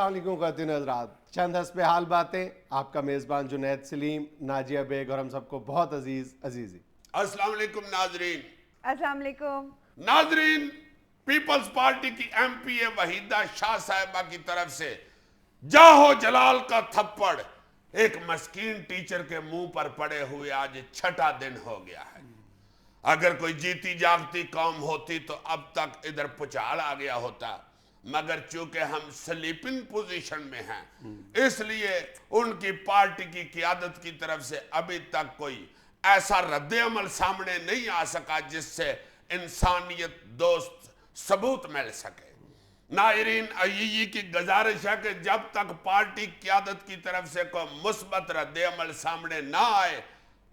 السلام علیکم خواتین حضرات، چند حسب حال باتیں، آپ کا میزبان جنید سلیم، ناجیہ بیگ اور ہم سب کو بہت عزیزی. السلام علیکم ناظرین. السلام علیکم ناظرین، پیپلز پارٹی کی ایم پی اے وحیدہ شاہ صاحبہ کی طرف سے جاہو جلال کا تھپڑ ایک مسکین ٹیچر کے منہ پر پڑے ہوئے آج 6واں دن ہو گیا ہے. اگر کوئی جیتی جاگتی قوم ہوتی تو اب تک ادھر پچھال آ گیا ہوتا، مگر چونکہ ہم سلیپنگ پوزیشن میں ہیں اس لیے ان کی پارٹی کی قیادت کی طرف سے ابھی تک کوئی ایسا رد عمل سامنے نہیں آ سکا جس سے انسانیت دوست ثبوت مل سکے. ناظرین، ایئی کی گزارش ہے کہ جب تک پارٹی قیادت کی طرف سے کوئی مثبت رد عمل سامنے نہ آئے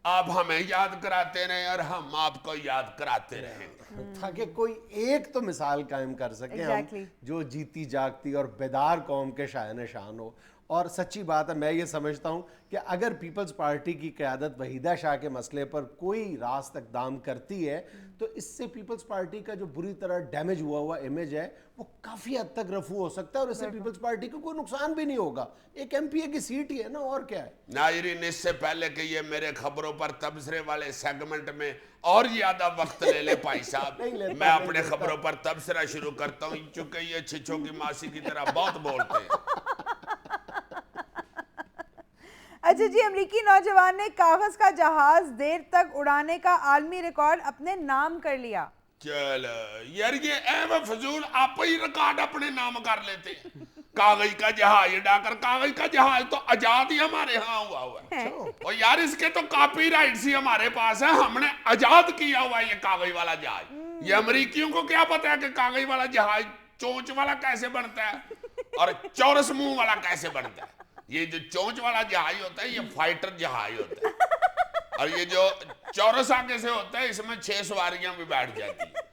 آپ ہمیں یاد کراتے رہیں اور ہم آپ کو یاد کراتے رہیں گے، تاکہ کوئی ایک تو مثال قائم کر سکیں ہم جو جیتی جاگتی اور بیدار قوم کے شاہن شان ہو. اور سچی بات ہے، میں یہ سمجھتا ہوں کہ اگر پیپلز پارٹی کی قیادت وحیدہ شاہ کے مسئلے پر کوئی راست اقدام کرتی ہے تو اس سے پیپلز پارٹی کا جو بری طرح ڈیمیج ہوا امیج ہے وہ کافی حد تک رفع ہو سکتا ہے، اور اس سے پیپلز پارٹی کو کوئی نقصان بھی نہیں ہوگا. ایک ایم پی اے کی سیٹ ہی ہے نا، اور کیا ہے. ناظرین، اس سے پہلے کہ یہ میرے خبروں پر تبصرے والے سیگمنٹ میں اور زیادہ وقت لے لے بھائی صاحب، میں اپنے خبروں پر تبصرہ شروع کرتا ہوں چونکہ یہ چھچوں کی ماسی کی طرح بہت بولتے ہیں. اچھا جی، امریکی نوجوان نے کاغذ کا جہاز دیر تک اڑانے کا عالمی ریکارڈ اپنے نام کر لیا. چلو یار، یہ اے فضول آپ ہی ریکارڈ اپنے نام کر لیتے ہیں. کاغذ کا جہاز اڑا کر، کاغذ کا جہاز تو آزاد ہی ہمارے ہاں ہوا ہے، اور یار اس کے تو کاپی رائٹس ہی ہمارے پاس ہے، ہم نے آزاد کیا ہوا ہے یہ کاغذ والا جہاز. یہ امریکیوں کو کیا پتا ہے کہ کاغذ والا جہاز چونچ والا کیسے بنتا ہے اور چورس منہ والا کیسے بنتا ہے. یہ جو چونچ والا جہاز ہوتا ہے یہ فائٹر جہاز ہوتا ہے، اور یہ جو چورس آگے سے ہوتا ہے اس میں 6 سواریاں بھی بیٹھ جاتی ہیں.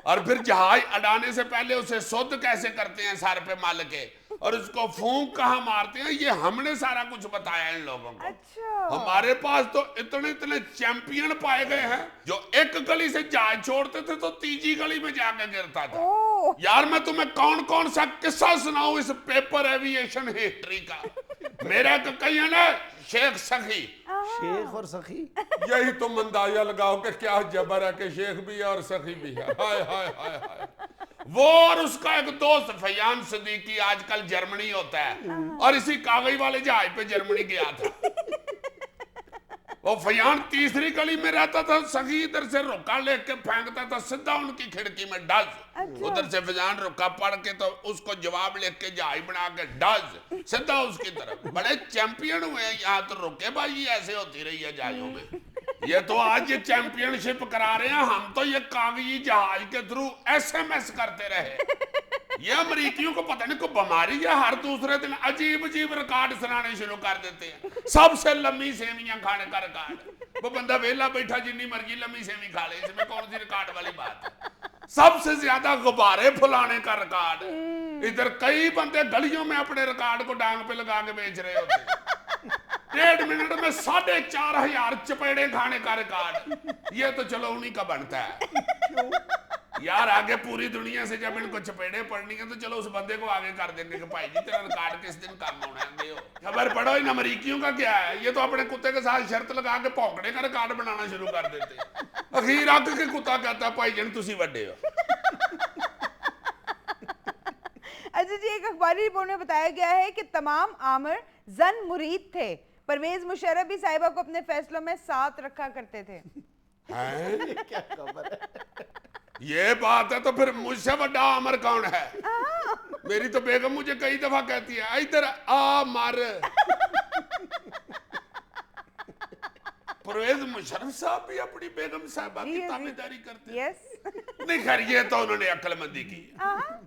اور پھر جہاز اڑانے سے پہلے اسے سود کیسے کرتے ہیں سر پہ مال کے، اور اس کو پھونک کہاں مارتے ہیں، یہ ہم نے سارا کچھ بتایا ان لوگوں کو. ہمارے پاس تو اتنے چیمپئن پائے گئے ہیں جو ایک گلی سے جہاز چھوڑتے تھے تو تیجی گلی میں جا کے گرتا تھا. یار میں تمہیں کون سا قصہ سناؤں اس پیپر ایویشن ہسٹری کا. میرا کہیں ہے نا شیخ سخی، شیخ اور سخی، یہی تم اندازہ لگاؤ کہ کیا جبر ہے کہ شیخ بھی ہے اور سخی بھی ہے. ہائے ہائے ہائے ہائے. وہ اور اس کا ایک دوست فیان صدیقی آج کل جرمنی ہوتا ہے اور اسی کاغذ والے جہاز پہ جرمنی گیا تھا. وہ فیان تیسری گلی میں رہتا تھا، سخی ادھر سے رکا لے کے پھینکتا تھا سیدھا ان کی کھڑکی میں ڈز. ادھر سے فیان رکا پڑھ کے تو اس کو جواب لکھ کے جہاز بنا کے ڈز سیدھا اس کی طرف. بڑے چیمپئن ہوئے ہیں یہاں تو رکے بھائی، ایسے ہوتی رہی ہے جہازوں میں. یہ تو آج یہ چیمپئن شپ کرا رہے ہیں، ہم تو یہ کاغذی جہاز کے تھرو ایس ایم ایس کرتے رہے. یہ امریکیوں کو پتہ نہیں کوئی بیماری ہے، ہر دوسرے دن عجیب ریکارڈ سنانے شروع کر دیتے ہیں. سب سے لمبی سیویاں کھانے کا ریکارڈ. وہ بندہ ویلا بیٹھا جنی مرضی لمبی سیوی کھا لے، اس میں کون سی ریکارڈ والی بات ہے. سب سے زیادہ غبارے پھلانے کا ریکارڈ. ادھر کئی بندے گلیوں میں اپنے ریکارڈ کو ڈانگ پہ لگا کے بیچ رہے ہوتے ہیں. 1.5 منٹ میں 4,500 چپیڑے کھانے کا ریکارڈ. یہ تو چلو انہی کا بنتا ہے یار. آگے پوری دنیا سے جب ان کو چپیڑے پڑنی ہیں تو چلو اس بندے کو آگے کر دیں گے کہ بھائی جی تیرا ریکارڈ کس دن کام ہونا ہے. خبر پڑھو ان امریکیوں کا کیا ہے، یہ تو اپنے کتے کے ساتھ شرط لگا کے پونکڑے کا ریکارڈ بنانا شروع کر دیتے ہیں. اخیر آ کے کتا کہتا ہے بھائی جان تسی وڈے ہو. اچھا جی، ایک اخباری رپورٹ میں بتایا گیا ہے کہ تمام آمر زن مرید تھے. پرویز مشرف بھی صاحبہ کو اپنے فیصلوں میں ساتھ رکھا کرتے تھے. کیا خبر ہے. یہ بات ہے تو پھر مجھ سے بڑا آمر کون ہے. میری تو بیگم مجھے کئی دفعہ کہتی ہے ادھر آ مر. پرویز مشرف صاحب بھی اپنی بیگم صاحبہ کی تابعداری کرتے ہیں. نہیں خیر، یہ تو انہوں نے عقل مندی کی.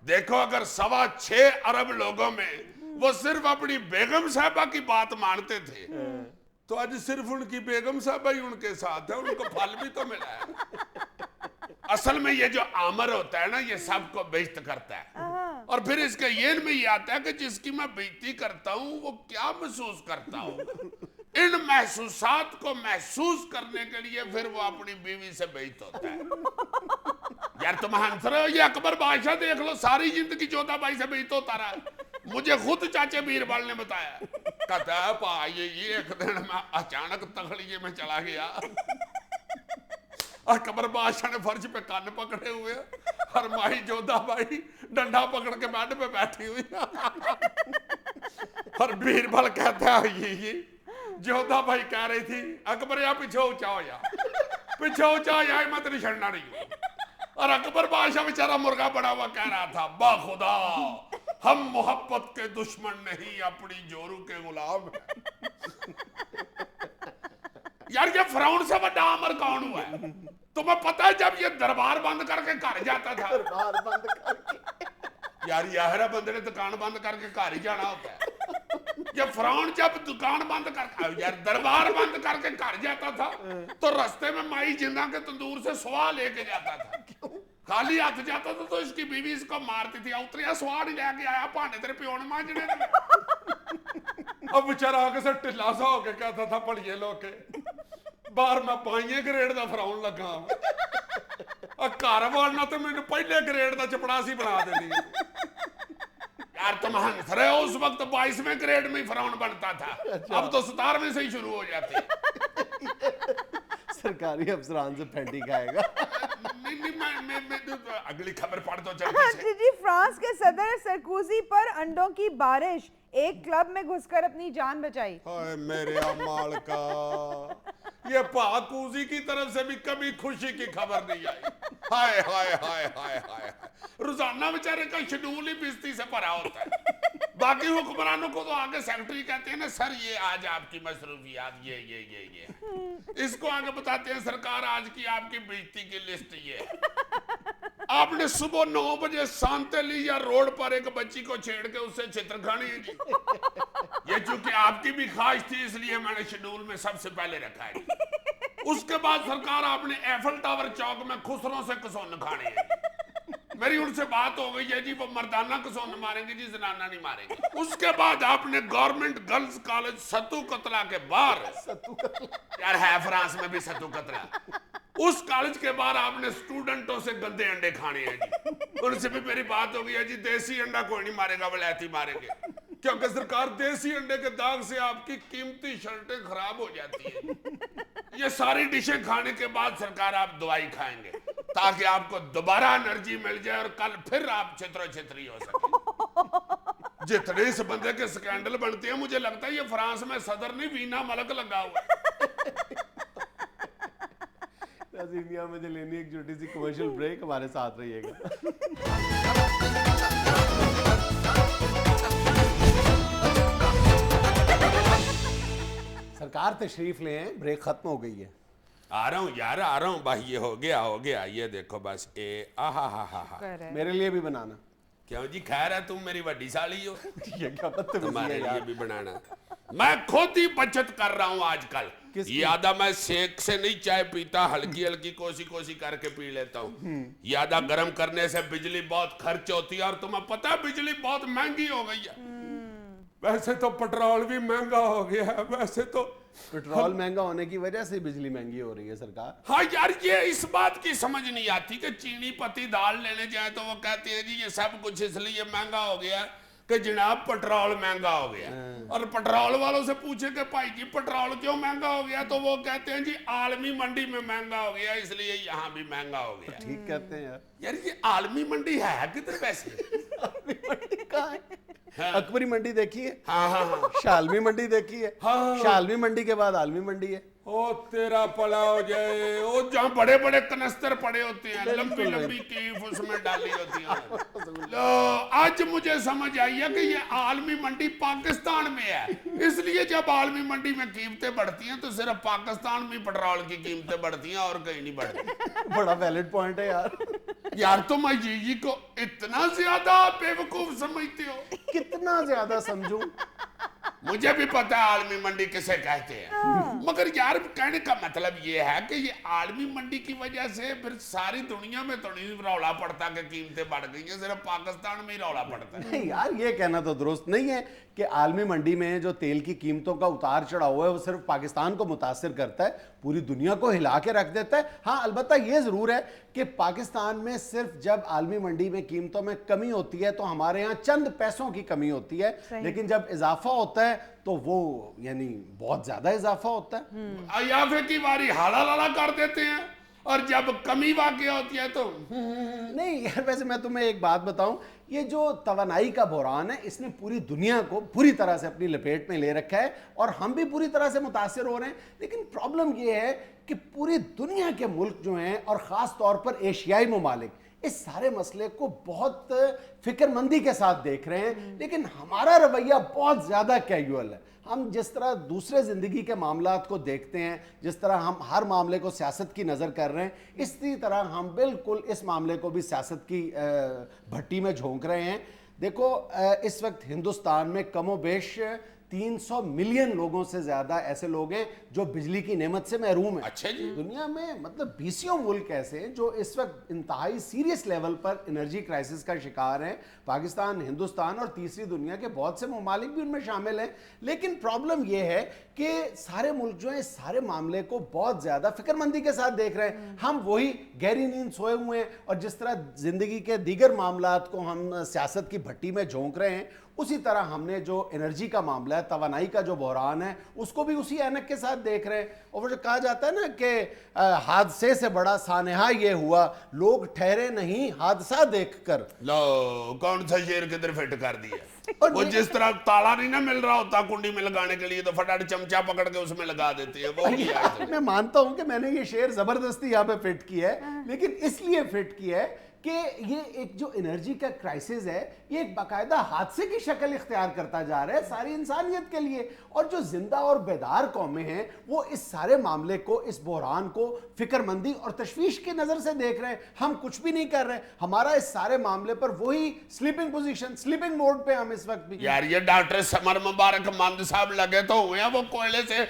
دیکھو اگر 6.25 ارب لوگوں میں وہ صرف اپنی بیگم صاحبہ کی بات مانتے تھے تو آج صرف ان کی بیگم صاحبہ ہی ان کے ساتھ ہے، ان کو پھل بھی تو ملا ہے. اصل میں یہ جو آمر ہوتا ہے نا یہ سب کو بیعت کرتا ہے، اور پھر اس کے یہ میں یہ آتا ہے کہ جس کی میں بیعتی کرتا ہوں وہ کیا محسوس کرتا ہوں. ان محسوسات کو محسوس کرنے کے لیے پھر وہ اپنی بیوی سے بیعت ہوتا ہے. یار تم ہنس رہے ہو، یہ اکبر بادشاہ دیکھ لو ساری زندگی 14 بھائی سے بیعت ہوتا رہا. मुझे खुद चाचे बीरबल ने बताया, कहता है भाई ये एक दिन मैं अचानक तखलिए में चला गया, अकबर बादशाह ने फर्श पे कान पकड़े हुए और माही जोधा भाई डंडा पकड़ के बेड पे बैठी हुई और बीरबल कहता है ये जोधा भाई कह रही थी अकबर या पीछे ऊंचा हो या मैं तेरी छड़ना नहीं हूं। और अकबर बादशाह बेचारा मुर्गा बड़ा हुआ कह रहा था, बाखुदा हम मोहब्बत के दुश्मन नहीं, अपनी जोरू के गुलाम हैं। यार ये फिरौन से बड़ा आमर कौन हुआ है? तुम्हें पता है जब ये दरबार बंद करके घर जाता था, दरबार बंद करके, यार याहरा बंदे ने दुकान बंद करके घर ही जाना होता है। ये फिरौन जब दुकान बंद कर यार दरबार बंद करके घर जाता था तो रास्ते में माई जिंदा के तंदूर से सुहा लेके जाता था। खाली हाथ जाता था तो इसकी बीवी इसको मारती थी, उतरिया सुहा नहीं लेके आया, भांडे तेरे प्यो ने मांजने थे। अब बेचारा आगे से ढिला सा होके कहता था पढ़िए लोग बाहर मैं पाइए ग्रेड का फिरौन लगा घर वालना तो मैंने पहले ग्रेड का चपड़ासी बना देनी। यार तुम हंस रहे हो, उस वक्त 22वें ग्रेड में फिरौन बनता था, अब तो 17वें से ही शुरू हो जाते। सरकारी अफसरान से फेंटी खाएगा। नहीं, अगली खबर पढ़ दो हाँ जल्दी जी, फ्रांस के सदर सरकोजी पर अंडों की बारिश, एक क्लब में घुसकर अपनी जान बचाई। हाय मेरे अमाल का, ये पाकूजी की तरफ से भी कभी खुशी की खबर नहीं आई। हाय हाय हाय हाय हाय, रोजाना बेचारे का शेड्यूल ही बिस्ती से भरा होता है। बाकी हुक्मरानों को तो आगे सेक्रेटरी कहते हैं ना, सर ये आज आपकी मसरूफियात ये इसको आगे बताते हैं सरकार आज की आपकी बेइज्जती की लिस्ट ये। आपने सुबह 9 बजे सांते ली या रोड पर एक बच्ची को छेड़ के उससे चित्र खानी है जी। ये चूंकि आपकी भी ख्वाहिश थी इसलिए मैंने शेड्यूल में सबसे पहले रखा है। उसके बाद सरकार आपने एफल टावर चौक में खुसरों से कसौन खानी है। मेरी उनसे बात हो गई है जी, वो मर्दाना कसौन मारेंगे जी, जनाना नहीं मारेंगे। उसके बाद आपने गवर्नमेंट गर्ल्स कॉलेज सत्तू कतला के बाहर, यार है फ्रांस में भी सत्तू कतला, उस कॉलेज के बाहर आपने स्टूडेंटों से गंदे अंडे खाने हैं जी। उनसे भी मेरी बात हो गई है जी, देसी अंडा कोई नहीं मारेगा, वलैती मारेंगे, क्योंकि सरकार देसी अंडे के दाग से आपकी कीमती शर्टें खराब हो जाती है। ये सारी डिशें खाने के बाद सरकार आप दवाई खाएंगे ताकि आपको दोबारा एनर्जी मिल जाए और कल फिर आप छितरो छितरी हो सके। जितने इस बंदे के स्कैंडल बनते हैं, मुझे लगता है ये फ्रांस में सदर नहीं वीना मलक लगा हुआ इंडिया में लेनी एक छोटी सी कमर्शियल ब्रेक, हमारे साथ रहिएगा। सरकार तशरीफ ले, ब्रेक खत्म हो गई है। आ रहा हूँ यार, आ रहा हूँ भाई, ये हो गया ये देखो बस हा मेरे लिए भी बनाना। क्यों जी, खैर है तुम मेरी बड़ी साली हो, ये क्या तुम्हारे लिए भी बनाना। मैं खुद ही बचत कर रहा हूँ आजकल। ये आधा मैं सेक से नहीं चाय पीता, हल्की हल्की कोसी करके पी लेता हूँ। ये आधा गर्म करने से बिजली बहुत खर्च होती है और तुम्हें पता है बिजली बहुत महंगी हो गई है। वैसे तो पेट्रोल भी महंगा हो गया है, वैसे तो पेट्रोल महंगा होने की वजह से बिजली महंगी हो रही है सरकार। हाँ यार, ये इस बात की समझ नहीं आती कि चीनी पत्ती दाल लेने जाए तो वो कहते हैं जी ये सब कुछ इसलिए महंगा हो गया कि जनाब पेट्रोल महंगा हो गया। और पेट्रोल वालों से पूछे कि भाई जी पेट्रोल क्यों महंगा हो गया, तो वो कहते हैं जी आलमी मंडी में महंगा हो गया इसलिए यहाँ भी महंगा हो गया। ठीक कहते हैं यार ये आलमी मंडी है किधर वैसे? आलमी मंडी कहाँ है? हाँ। अकबरी मंडी देखी है? हाँ। शालमी मंडी देखी है? हाँ। शालमी मंडी के बाद आलमी मंडी है। ओ तेरा पला हो जाए, ओ जहाँ बड़े बड़े कनस्तर पड़े होते हैं, लंबी लंबी कीफ उसमें डाली होती है। लो आज मुझे समझ आई है कि ये आलमी मंडी पाकिस्तान में है, इसलिए जब आलमी मंडी में कीमतें बढ़ती हैं तो सिर्फ पाकिस्तान में पेट्रोल की कीमतें बढ़ती हैं और कहीं नहीं बढ़ती। बड़ा वैलिड पॉइंट है यार। यार तुम जी को इतना ज्यादा बेवकूफ समझते हो? कितना ज्यादा समझूं? मुझे भी पता है आलमी मंडी किसे कहते हैं, मगर यार कहने का मतलब ये है कि ये आलमी मंडी की वजह से फिर सारी दुनिया में तो नहीं रौला पड़ता कि कीमतें बढ़ गई हैं, सिर्फ पाकिस्तान में ही रौला पड़ता है। नहीं यार, ये कहना तो दुरुस्त नहीं है कि आलमी मंडी में जो तेल की कीमतों का उतार चढ़ाव है वो सिर्फ पाकिस्तान को मुतासिर करता है, पूरी दुनिया को हिला के रख देता है। हाँ, अलबत्ता ये ज़रूर है कि पाकिस्तान में सिर्फ जब आलमी मंडी में कीमतों में कमी होती है तो हमारे यहाँ चंद पैसों की कमी होती है, लेकिन जब इजाफा होता है तो वो यानी बहुत ज़्यादा इजाफा होता है। अयाफे की बारी हाला लाला कर देते हैं और जब कमी वाक़ होती है तो नहीं यार, वैसे मैं तुम्हें एक बात बताऊं, ये जो तवानाई का बहरान है इसने पूरी दुनिया को पूरी तरह से अपनी लपेट में ले रखा है और हम भी पूरी तरह से मुतासिर हो रहे हैं। लेकिन प्रॉब्लम ये है कि पूरी दुनिया के मुल्क जो हैं और ख़ास तौर पर एशियाई ममालिक इस सारे मसले को बहुत फिक्रमंदी के साथ देख रहे हैं, लेकिन हमारा रवैया बहुत ज़्यादा कैजुअल है। हम जिस तरह दूसरे ज़िंदगी के मामलात को देखते हैं, जिस तरह हम हर मामले को सियासत की नज़र कर रहे हैं, इसी तरह हम बिल्कुल इस मामले को भी सियासत की भट्टी में झोंक रहे हैं। देखो, इस वक्त हिंदुस्तान में कमोबेश 300 मिलियन लोगों से ज्यादा ऐसे लोग हैं जो बिजली की नेमत से महरूम हैं। अच्छा जी। दुनिया में मतलब 20 मुल्क ऐसे हैं जो इस वक्त इंतहाई सीरियस लेवल पर एनर्जी क्राइसिस का शिकार हैं। पाकिस्तान, हिंदुस्तान और तीसरी दुनिया के बहुत से ममालिक भी उनमें शामिल हैं। लेकिन प्रॉब्लम यह है कि सारे मुल्क जो हैं इस सारे मामले को बहुत ज़्यादा फिक्रमंदी के साथ देख रहे हैं। हम वही गहरी नींद सोए हुए हैं और जिस तरह ज़िंदगी के दीगर मामलात को हम सियासत की भट्टी में झोंक रहे हैं, उसी तरह हमने जो एनर्जी का मामला है, तवानाई का जो बहरान है, उसको भी उसी ऐनक के साथ देख रहे हैं। और वो जो कहा जाता है ना कि हादसे से बड़ा सानहा ये हुआ, लोग ठहरे नहीं हादसा देखकर। लो, कौन सा शेर किधर फिट कर दिया। वो जिस तरह ताला नहीं ना मिल रहा होता कुंडी में लगाने के लिए तो फटाफट चमचा पकड़ के उसमें लगा देते हैं, वो किया है। मैं मानता हूं कि मैंने ये शेर जबरदस्ती यहाँ पे फिट किया है, लेकिन इसलिए फिट किया है कि ये एक जो एनर्जी का क्राइसिस है ये एक बाकायदा हादसे की शक्ल इख्तियार करता जा रहा है सारी इंसानियत के लिए। और जो जिंदा और बेदार कौमें हैं वो इस सारे मामले को, इस बहरान को फिक्रमंदी और तशवीश की नज़र से देख रहे हैं। हम कुछ भी नहीं कर रहे, हमारा इस सारे मामले पर वही स्लीपिंग पोजीशन, स्लीपिंग मोड पे हम इस वक्त भी। यार ये डॉक्टर समर मुबारक मंद साहब लगे तो हुए हैं वो कोयले से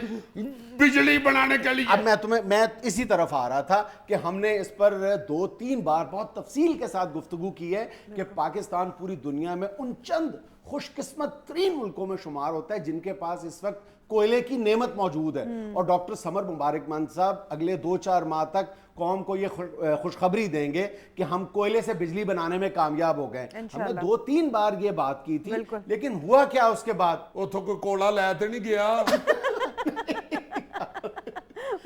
बिजली बनाने के लिए। अब मैं इसी तरफ आ रहा था कि हमने इस पर 2-3 बार बहुत तफसील के साथ गुफ्तगू की है कि पाकिस्तान पूरी दुनिया में उन चंद खुशकिस्मत तरीन मुल्कों में शुमार होता है जिनके पास इस वक्त कोयले की नेमत मौजूद है। और डॉक्टर समर मुबारक मंद साहब अगले 2-4 माह तक कौम को ये खुशखबरी देंगे कि हम कोयले से बिजली बनाने में कामयाब हो गए। हमने 2-3 बार ये बात की थी, लेकिन हुआ क्या उसके बाद? वो तो कोई कोला लाते नहीं गया।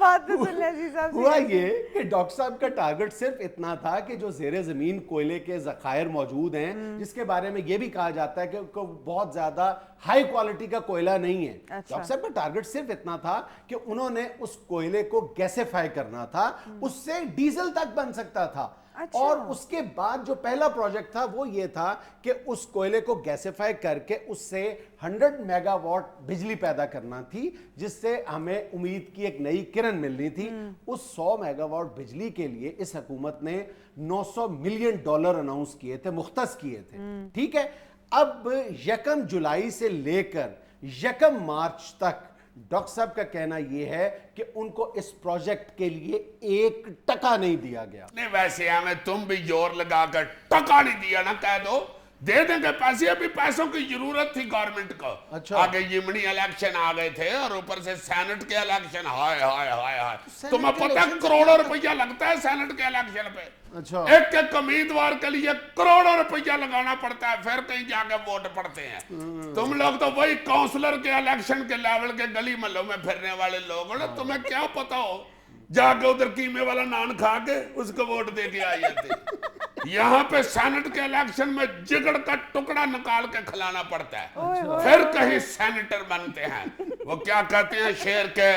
बात तो सुन ले जी साहब। हुआ ये कि डॉक्टर साहब का टारगेट सिर्फ इतना था कि जो ज़ेरे ज़मीन कोयले के ज़खायर मौजूद हैं, जिसके बारे में ये भी कहा जाता है कि बहुत ज़्यादा हाई क्वालिटी का कोयला नहीं है। डॉक्टर साहब का टारगेट सिर्फ इतना था कि उन्होंने उस कोयले को गैसिफाई करना था, उससे डीजल तक बन सकता था। और उसके बाद जो पहला प्रोजेक्ट था वो ये था कि उस कोयले को गैसिफाई करके उससे 100 मेगावाट बिजली पैदा करना थी, जिससे हमें उम्मीद की एक नई किरण मिलनी थी। उस 100 मेगावाट बिजली के लिए इस हुकूमत ने $900 मिलियन अनाउंस किए थे, मुख्तस किए थे। ठीक है, अब 1 जुलाई से लेकर 1 मार्च तक डॉक्टर साहब का कहना यह है कि उनको इस प्रोजेक्ट के लिए 1 टका नहीं दिया गया। नहीं, वैसे हमें तुम भी जोर लगाकर टका नहीं दिया ना, कह दो दे देंगे पैसे। अभी पैसों की जरूरत थी गवर्नमेंट को। अच्छा। आगे यमनी इलेक्शन आ गए थे और ऊपर से सेनेट के इलेक्शन। हाय हाय हाय हाय, तुम्हें पता है करोड़ों रुपया लगता है सेनेट के इलेक्शन पे। अच्छा। एक एक उम्मीदवार के लिए करोड़ों रुपया लगाना पड़ता है, फिर कहीं जाके वोट पड़ते हैं। तुम लोग तो वही काउंसलर के इलेक्शन के लेवल के गली महलों में फिरने वाले लोग हो ना, तुम्हें क्या पता हो जाके उधर कीमे वाला नान खा के उसको वोट दे के आई जाती। यहाँ पे सेनेट के इलेक्शन में जिगड़ का टुकड़ा निकाल के खिलाना पड़ता है, फिर कहीं सेनेटर बनते हैं। वो क्या कहते हैं शेर के,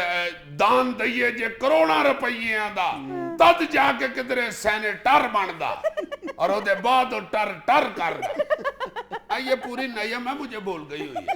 दान दइए जे करोड़ों रुपये दा तद जाके किधरे सेनेटर बनदा और ओदे बाद टर टर करदा। ये पूरी नयम है, मुझे बोल गई हुई है।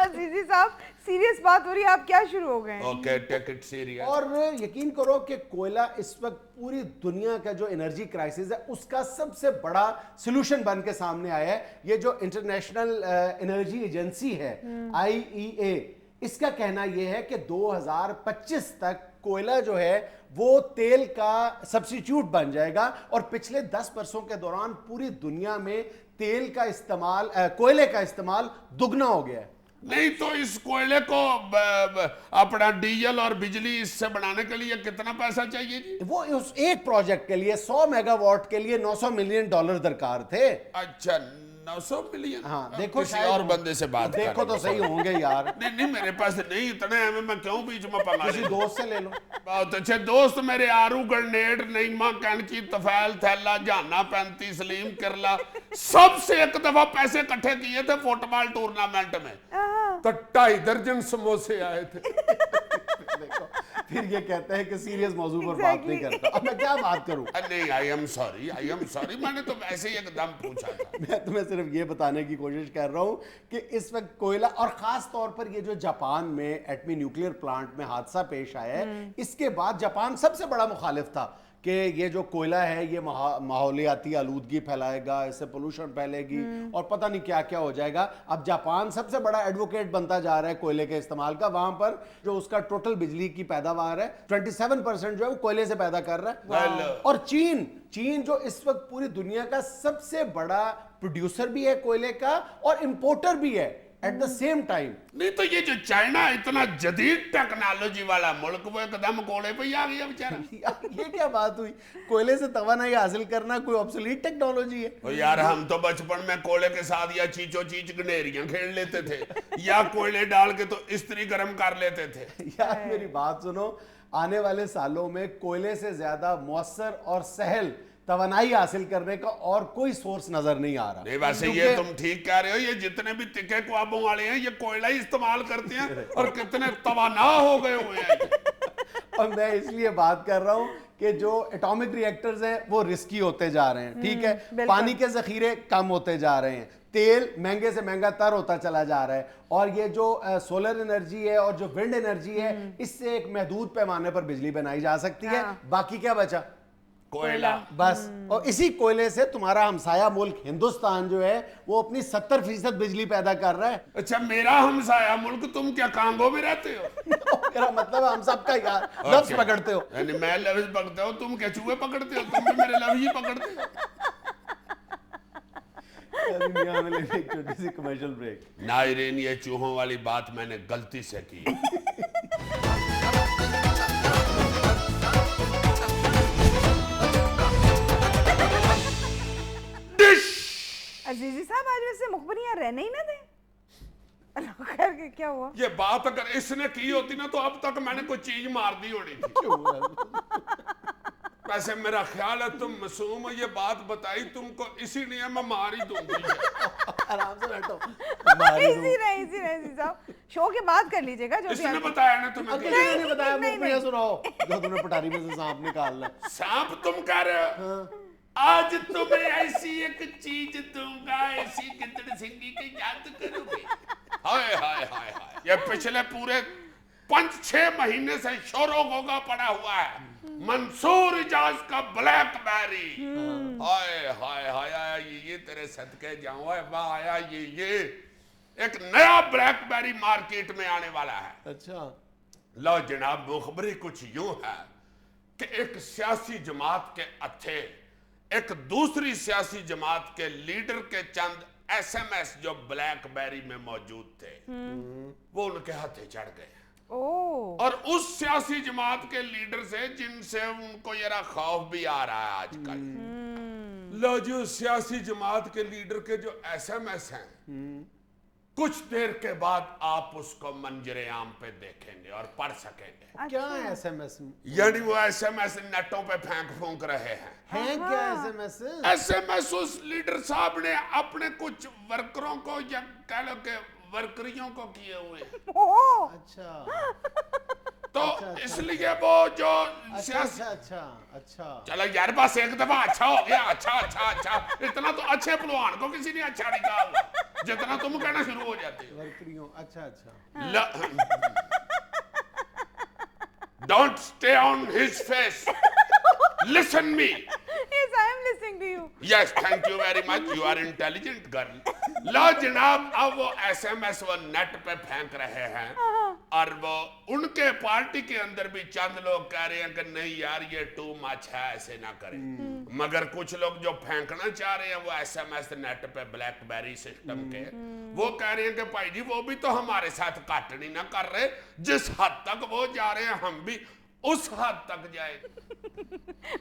عزیزی صاحب سیریس بات ہو رہی ہے, آپ کیا شروع ہو گئے ہیں؟ Okay take it serious. اور یقین کرو کہ کوئلہ اس وقت پوری دنیا کا جو انرجی کرائسس ہے اس کا سب سے بڑا سلوشن بن کے سامنے آیا ہے. یہ جو انٹرنیشنل انرجی ایجنسی ہے IEA, اس کا کہنا یہ ہے کہ 2025 تک کوئلہ جو ہے وہ تیل کا سبسٹیٹیوٹ بن جائے گا, اور پچھلے 10 برسوں کے دوران پوری دنیا میں تیل کا استعمال, کوئلے کا استعمال دگنا ہو گیا ہے. نہیں تو اس کوئلے کو اپنا ڈیزل اور بجلی اس سے بنانے کے لیے کتنا پیسہ چاہیے جی؟ وہ اس ایک پروجیکٹ کے لیے 100 میگا واٹ کے لیے $900 ملین درکار تھے. اچھا 900 ملین. ہاں دیکھو کسی اور بندے سے بات دیکھو تو صحیح ہوں گے یار. نہیں میرے پاس نہیں اتنے ہیں, میں کیوں بیچ میں پنگا کسی دوست سے لے لو. بہت اچھے دوست میرے, آرو گرنیڈ, نعیمہ کینچی, طفیل تھیلا, جانا 35, سلیم کرلا, سب سے ایک دفعہ پیسے اکٹھے کیے تھے فٹ بال ٹورنامنٹ میں, تو 2.5 درجن سموسے آئے تھے. دیکھو پھر یہ کہتے ہیں کہ سیریس موضوع پر بات نہیں کرتا. اب میں کیا بات کروں؟ نہیں آئی ایم سوری, میں نے تو ویسے ہی ایک دم پوچھا تھا. میں تمہیں صرف یہ بتانے کی کوشش کر رہا ہوں کہ اس وقت کوئلہ, اور خاص طور پر یہ جو جاپان میں ایٹمی نیوکلیر پلانٹ میں حادثہ پیش آیا ہے, اس کے بعد جاپان سب سے بڑا مخالف تھا کہ یہ جو کوئلہ ہے یہ ماحولیاتی آلودگی پھیلائے گا, اس سے پولوشن پھیلے گی اور پتہ نہیں کیا کیا ہو جائے گا. اب جاپان سب سے بڑا ایڈوکیٹ بنتا جا رہا ہے کوئلے کے استعمال کا. وہاں پر جو اس کا ٹوٹل بجلی کی پیداوار ہے 27% جو ہے وہ کوئلے سے پیدا کر رہا ہے. اور چین جو اس وقت پوری دنیا کا سب سے بڑا پروڈیوسر بھی ہے کوئلے کا اور امپورٹر بھی ہے ایٹ دا سیم ٹائم. نہیں تو یہ جو چائنا اتنا جدید ٹیکنالوجی والا ملک, وہ ایک دم کوڑے پہ ہی آ گیا بیچارہ. یہ کیا بات ہوئی؟ کوئلے سے توانائی حاصل کرنا کوئی obsolete ٹیکنالوجی ہے؟ یار ہم تو بچپن میں کوئلے کے ساتھ یا چیچو چیچ گنیریاں کھیل لیتے تھے, یا کوئلے ڈال کے تو استری گرم کر لیتے تھے. یار میری بات سنو, آنے والے سالوں میں کوئلے سے زیادہ مؤثر اور سہل توانائی حاصل کرنے کا اور کوئی سورس نظر نہیں آ رہا. نہیں ویسے یہ تم ٹھیک کہہ رہے ہو, یہ جتنے بھی تکے کوابوں والے ہیں یہ کوئلہ ہی استعمال کرتے ہیں اور کتنے توانا ہو گئے ہوئے ہیں. اور میں اس لیے بات کر رہا ہوں کہ جو ایٹامک ری ایکٹرز ہیں وہ رسکی ہوتے جا رہے ہیں, ٹھیک ہے, پانی کے ذخیرے کم ہوتے جا رہے ہیں, تیل مہنگے سے مہنگا تر ہوتا چلا جا رہا ہے, اور یہ جو سولر انرجی ہے اور جو ونڈ انرجی ہے اس سے ایک محدود پیمانے پر بجلی بنائی جا سکتی ہے. باقی کیا بچا؟ کوئلہ. بس. اور اسی کوئلے سے تمہارا ہمسایہ ملک ہندوستان جو ہے وہ اپنی 70% بجلی پیدا کر رہا ہے. اچھا میرا ہمسایہ ملک, تم کیا کانگو میں رہتے ہو؟ میرا مطلب ہم سب کا یار لفظ پکڑتے ہو. یعنی میں لفظ پکڑتے ہو, تم کیا چوہے پکڑتے ہو؟ تم بھی میرے لفظ ہی پکڑتے ہو. ایک چھوٹی سی کمرشل بریک. ناظرین یہ چوہوں والی بات میں نے غلطی سے کی. عزیزی صاحب آج ویسے مخبریاں رہنے ہی نہ دیں. اللہ خیر کے کیا ہوا؟ یہ بات اگر اس نے کی ہوتی نا تو اب تک میں نے کوئی چیز مار دی ہونی تھی. ویسے میرا خیال ہے تم معصوم ہو, یہ بات بتائی تم کو اسی لیے میں مار ہی دوں گی. آرام سے بیٹھو. ایزی رہے صاحب, شو کے بعد کر لیجئے گا. جو اس نے بتایا نا تمہیں. کسی نے بتایا, مجھے سناؤ جو تم نے پٹاری میں سے سانپ نکالنا. سانپ تم کہہ رہے ہو؟ آج تمہیں ایسی ایک چیز دوں گا, ایسی گدڑ سنگی کی یاد کرو گے. ہائے ہائے ہائے ہائے, یہ پچھلے پورے 5-6 مہینے سے شوروں گوگا پڑا ہوا ہے. منصور اجاز کا بلیک بیری. ہائے ہائے ہائے, یہ تیرے صدقے جاؤں. واہ آیا یہ ایک نیا بلیک بیری مارکیٹ میں آنے والا ہے. اچھا لو جناب, مخبری کچھ یوں ہے کہ ایک سیاسی جماعت کے اتھے ایک دوسری سیاسی جماعت کے لیڈر کے چند ایس ایم ایس جو بلیک بیری میں موجود تھے وہ ان کے ہاتھے چڑھ گئے. اور اس سیاسی جماعت کے لیڈر سے جن سے ان کو ذرا خوف بھی آ رہا ہے آج کل. لو جو سیاسی جماعت کے لیڈر کے جو ایس ایم ایس ہیں, کچھ دیر کے بعد آپ اس کو منظر عام پہ دیکھیں گے اور پڑھ سکیں گے. کیا ہے ایس ایم ایس؟ یعنی وہ ایس ایم ایس نیٹوں پہ پھینک پھونک رہے ہیں. کیا SMS? SMS اس لیڈر صاحب نے اپنے کچھ ورکروں کو یا کہہ لو کہ ورکریوں کو کیے ہوئے. اچھا تو اس لیے وہ جو سیاسی اچھا چلو یار بس ایک دفعہ اچھا ہو گیا. اچھا اتنا تو اچھے پلوان کو کسی نے اچھا نہیں کہا. जितना तुम कहना शुरू हो जाते हो। वर्करियों, अच्छा अच्छा। Don't stay on his face. Listen me. Yes, I am listening to you. Yes, thank you very much. You are intelligent girl. लो जनाब, अब वो SMS वो नेट पे फेंक रहे हैं और वो उनके पार्टी के अंदर भी चंद लोग कह रहे हैं कि नहीं यार ये टू मच है, ऐसे ना करें। मगर कुछ लोग जो फेंकना चाह रहे हैं वो SMS नेट पे ब्लैकबेरी सिस्टम के, वो कह रहे हैं कि भाई जी वो भी तो हमारे साथ काटनी ना कर रहे, जिस हद तक वो जा रहे हैं हम भी उस हद तक जाए।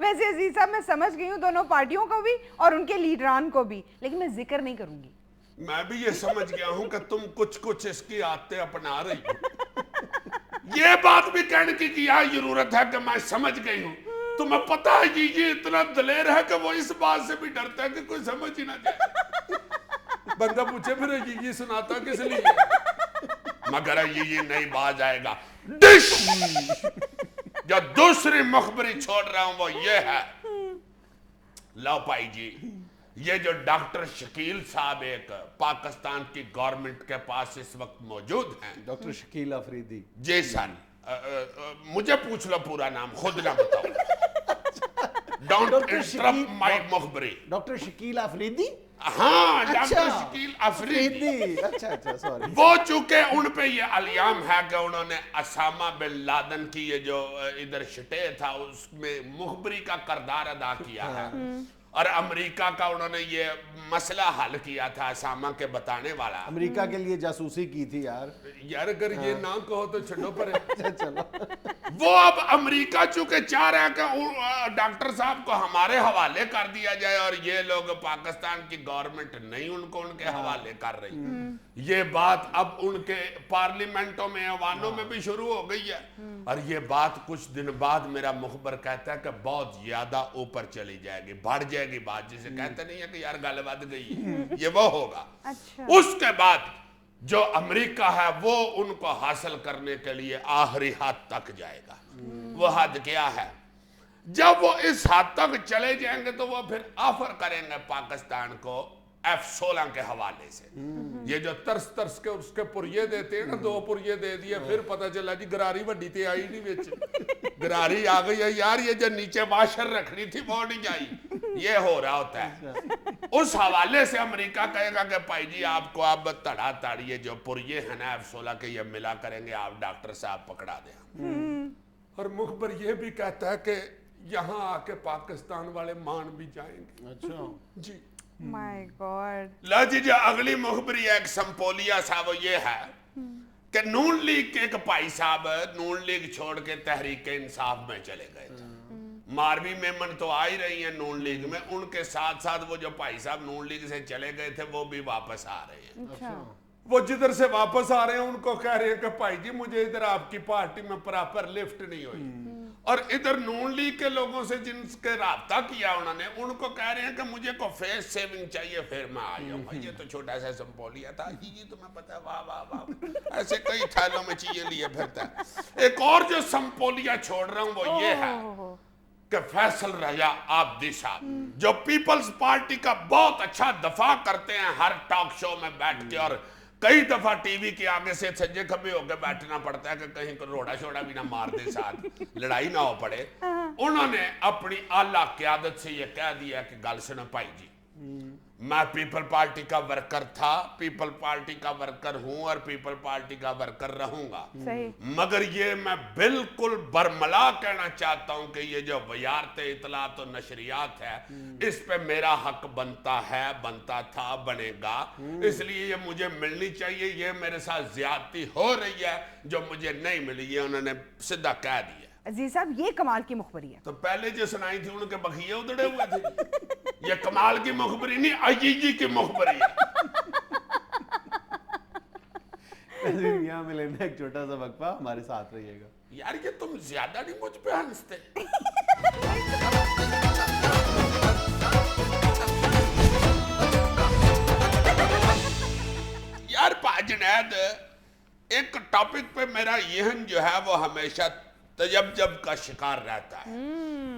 वैसे अजीज साहब, मैं समझ गई हूँ दोनों पार्टियों को भी और उनके लीडरान को भी, लेकिन मैं जिक्र नहीं करूंगी। मैं भी ये समझ गया हूं कि तुम कुछ कुछ इसकी आदतें अपना रही हो। ये बात भी कहने की क्या जरूरत है कि मैं समझ गई हूं। तुम्हें पता है कि ये इतना दलेर है कि वो इस बात से भी डरता है कि कोई समझ ही ना जाए। बंदा पूछे फिर ये सुनाता किस लिए, मगर ये नहीं बाज आएगा। डिश जो दूसरी मुखबरी छोड़ रहा हूं वो ये है, लो भाई जी, ये जो डॉक्टर शकील साहब एक पाकिस्तान की गवर्नमेंट के पास इस वक्त मौजूद हैं। डॉक्टर शकील अफरीदी जी सर, मुझे पूछ लो पूरा नाम, खुद ना बताओ। डोंट इंटरप्ट माय मुखबरी। डॉक्टर शकील अफरीदी, हाँ अच्छा, डॉक्टर शकील अफरीदी। अच्छा अच्छा, सॉरी। वो चूंकि उन पे ये अलियाम है कि उन्होंने असामा बिन लादन की ये जो इधर शटे था उसमें मुखबरी का किरदार अदा किया है और अमेरिका का उन्होंने ये मसला हल किया था असामा के बताने वाला। अमेरिका के लिए जासूसी की थी यार। यार अगर ये ना कहो तो छड़ो पर चलो। वो अब अमेरिका चूंकि चाह रहा है कि डॉक्टर साहब को हमारे हवाले कर दिया जाए और ये लोग पाकिस्तान की गवर्नमेंट नहीं उनको उनके हवाले कर रही। ये बात अब उनके पार्लियामेंटों में, ऐवानों में भी शुरू हो गई है और ये बात कुछ दिन बाद मेरा मुखबर कहता है कि बहुत ज्यादा ऊपर चली जाएगी, बढ़ जाएगी बात, जिसे कहते नहीं है कि यार गल बद गई है, ये वो होगा। अच्छा। उसके बाद जो अमेरिका है वो उनको हासिल करने के लिए आखिरी हद तक जाएगा। वो हद क्या है? जब वो इस हद तक चले जाएंगे तो वो फिर ऑफर करेंगे पाकिस्तान को F-16 के हवाले से। ये जो तरस तरस के उसके पुरिये देते हैं ना, 2 पुरिये दे दिए, फिर पता चला जी गरारी वड्डी ते आई नहीं विच, गरारी आ गई है यार, ये जो नीचे वाशर रखनी थी वो नहीं आई। ये हो रहा होता है। उस हवाले से अमेरिका कहेगा कि भाई जी आपको अब तड़ा ताड़िए जो पुरिये हैं ना F-16 के ये मिला करेंगे, आप डॉक्टर साहब पकड़ा दें। और मुखबर ये भी कहता है कि यहाँ आके पाकिस्तान वाले मान भी जाएंगे। अच्छा जी माय गॉड। ला जी, जो अगली मुखबरी एक संपोलिया साहब ये है कि नून लीग के एक भाई साहब नून लीग छोड़ के तहरीक इंसाफ में चले गए थे। मारवी मेमन तो आ ही रही है नून लीग में, उनके साथ साथ वो जो भाई साहब नून लीग से चले गए थे वो भी वापस आ रहे हैं। अच्छा। वो जिधर से वापस आ रहे हैं उनको कह रहे हैं कि भाई जी मुझे इधर आपकी पार्टी में प्रॉपर लिफ्ट नहीं हुई, और इधर नून लीग के लोगों से जिनके राब्ता किया उन्होंने उनको कह रहे हैं कि मुझे को फेस सेविंग चाहिए फिर मैं आ जाऊंगा। ये तो छोटा सा संपोलिया था जी, तुम्हें पता है, वाह वाह वाह, ऐसे कई थैलों में चीजें लिए फिरता है। एक और जो संपोलिया छोड़ रहा हूं वो ये है कि फैसल रजा आबदी साहब जो पीपल्स पार्टी का बहुत अच्छा दफा करते हैं हर टॉक शो में बैठ के, और कई दफा टीवी के आगे से सज्जे खब्बे होकर बैठना पड़ता है कि कहीं को रोड़ा शोड़ा भी ना मार दे, साथ लड़ाई ना हो पड़े। उन्होंने अपनी आला क़यादत से ये कह दिया कि गल सुनो भाई जी, मैं पीपल पार्टी का वर्कर था, पीपल पार्टी का वर्कर हूं और पीपल पार्टी का वर्कर रहूंगा, मगर ये मैं बिल्कुल बरमला कहना चाहता हूं कि ये जो वजारत इत्तलात और नशरियात है इस पे मेरा हक बनता है, बनता था, बनेगा, इसलिए ये मुझे मिलनी चाहिए। ये मेरे साथ ज्यादती हो रही है जो मुझे नहीं मिली, ये उन्होंने सीधा कह दिया। अजीज साहब ये कमाल की मुखबरी है। तो पहले जो सुनाई थी उनके बखिए उधड़े हुए थे। ये कमाल की मुखबरी नहीं, अजीजी की मुखबरी है। यहाँ मिलेंगे एक छोटा सा वक्फा, हमारे साथ रहिएगा। यार ये तुम ज्यादा नहीं मुझ पे हंसते। यार जुनैद, एक टॉपिक पे मेरा यहन जो है वो हमेशा तजब्जब का शिकार रहता है।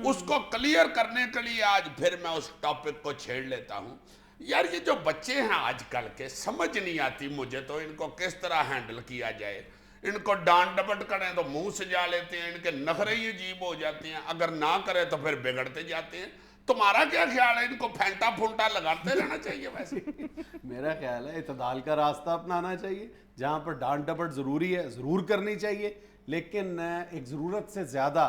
उसको क्लियर करने के लिए आज फिर मैं उस टॉपिक को छेड़ लेता हूं। यार ये जो बच्चे हैं आजकल के, समझ नहीं आती मुझे तो इनको किस तरह हैंडल किया जाए। इनको डांट डपट करें तो मुंह सजा लेते हैं, इनके नखरे ही अजीब हो जाते हैं, अगर ना करें तो फिर बिगड़ते जाते हैं। तुम्हारा क्या ख्याल है, इनको फेंटा फुंटा लगाते रहना चाहिए वैसे? मेरा ख्याल है इत्तेदाल का रास्ता अपनाना चाहिए, जहाँ पर डांट डपट ज़रूरी है ज़रूर करनी चाहिए, लेकिन एक ज़रूरत से ज़्यादा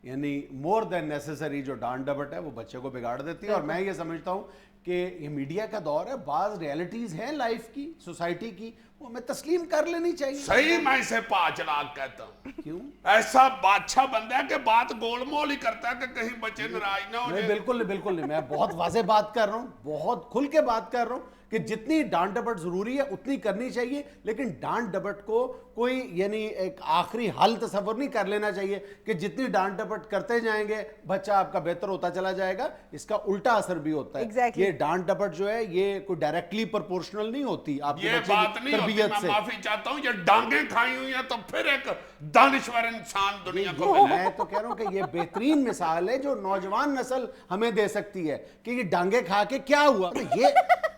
यानी मोर देन नेसेसरी जो डांट डपट है वो बच्चे को बिगाड़ देती है। और मैं ये समझता हूँ कि ये मीडिया का दौर है, बाज़ रियलिटीज़ हैं लाइफ की, सोसाइटी की, वो हमें तस्लीम कर लेनी चाहिए। सही, मैं इसे 5 लाख कहता हूँ। क्यों? ऐसा बादशाह बंदा है कि बात गोलमोल ही करता है कि कहीं बच्चे नाराज ना हो नहीं, जाए। बिल्कुल नहीं, मैं बहुत वाज़ेह बात कर रहा हूँ, बहुत खुल के बात कर रहा हूँ कि जितनी डांट डपट ज़रूरी है उतनी करनी चाहिए, लेकिन डांट डपट को कोई यानी एक आखिरी हल तस्वर नहीं कर लेना चाहिए कि जितनी डांट डपट करते जाएंगे बच्चा आपका बेहतर होता चला जाएगा। इसका उल्टा असर भी होता है। Exactly. ये डांट डपट जो है ये कोई डायरेक्टली प्रोपोर्शनल नहीं होती आपके ये बच्चे बात की नहीं होती, तरबियत मैं से। माफी चाहता हूँ। ये डांगे खाई हुई हैं तो फिर एक दानिश्वर इंसान दुनिया को मिले। मैं तो कह रहा हूँ कि ये बेहतरीन मिसाल है जो नौजवान नस्ल हमें दे सकती है कि ये डांगे खा के क्या हुआ। ये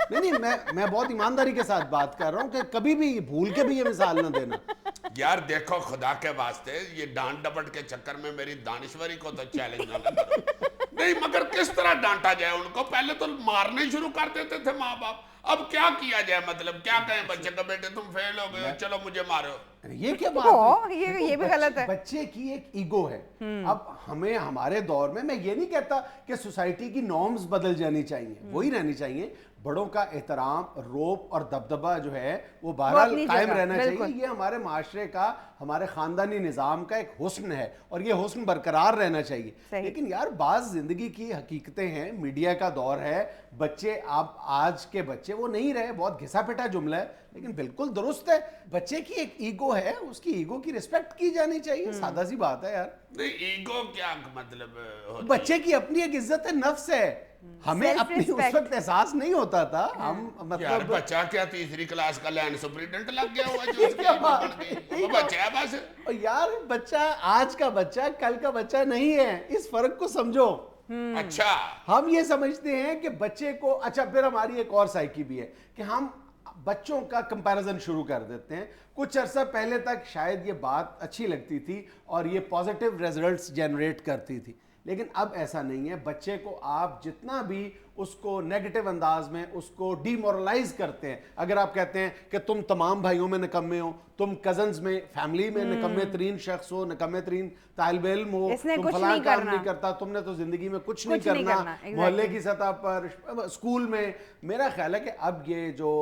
नहीं, मैं बहुत ईमानदारी के साथ बात कर रहा हूँ कि कभी भी भूल के भी ये मिसाल ना देना। यार देखो, खुदा के वास्ते ये डांट डपट के चक्कर में मेरी दानिश्वरी को तो चैलेंज ना करो। नहीं, मगर किस तरह डांटा जाए उनको? पहले तो मारने शुरू कर देते थे माँ बाप, अब क्या किया जाए? मतलब क्या कहें बच्चे का, बेटे तुम फेल हो गए हो, चलो मुझे मारो। ये क्या बात है? ये भी गलत है। बच्चे की एक ईगो है। अब हमें हमारे दौर में, मैं ये नहीं कहता कि सोसाइटी की नॉर्म्स बदल जानी चाहिए, वही रहनी चाहिए। बड़ों का एहतराम, रोब और दबदबा जो है वो बहरहाल कायम रहना चाहिए। ये हमारे माशरे का, हमारे खानदानी निज़ाम का एक हुस्न है और ये हुस्न बरकरार रहना चाहिए। लेकिन यार बाज़ ज़िंदगी की हकीकतें हैं, मीडिया का दौर है, बच्चे, आप आज के बच्चे वो नहीं रहे, बहुत घिसा पिटा जुमला है लेकिन बिल्कुल दुरुस्त है। बच्चे की एक ईगो है, उसकी ईगो की रिस्पेक्ट की जानी चाहिए, सादा सी बात है यार। नहीं, ईगो क्या मतलब होती? बच्चे की अपनी एक इज्जत नफ्स है, हमें अपनी उस वक्त एहसास नहीं होता था। हम यार मतलब बच्चा क्या 3री क्लास का लैंड सुपरिटेंडेंट लग गया हुआ जो उसकी बन गई? वो बच्चा है बस। और यार बच्चा आज का बच्चा कल का बच्चा नहीं है, इस फर्क को समझो। अच्छा, हम ये समझते हैं कि बच्चे को, अच्छा फिर हमारी एक और साइकी भी है कि हम बच्चों का कंपैरिजन शुरू कर देते हैं। कुछ अरसा पहले तक शायद ये बात अच्छी लगती थी और ये पॉजिटिव रिजल्ट्स जनरेट करती थी, लेकिन अब ऐसा नहीं है। बच्चे को आप जितना भी उसको नेगेटिव अंदाज में उसको डीमोरलाइज करते हैं, अगर आप कहते हैं कि तुम तमाम भाइयों में निकम्मे हो, तुम कजन्स में, फैमिली में निकम्मे तरीन शख्स हो, निकम्मे तरीन तालिब इल्म हो, तुम फलां काम नहीं करता, तुमने तो जिंदगी में कुछ नहीं करना, मोहल्ले की सतह पर, स्कूल में। मेरा ख्याल है कि अब ये जो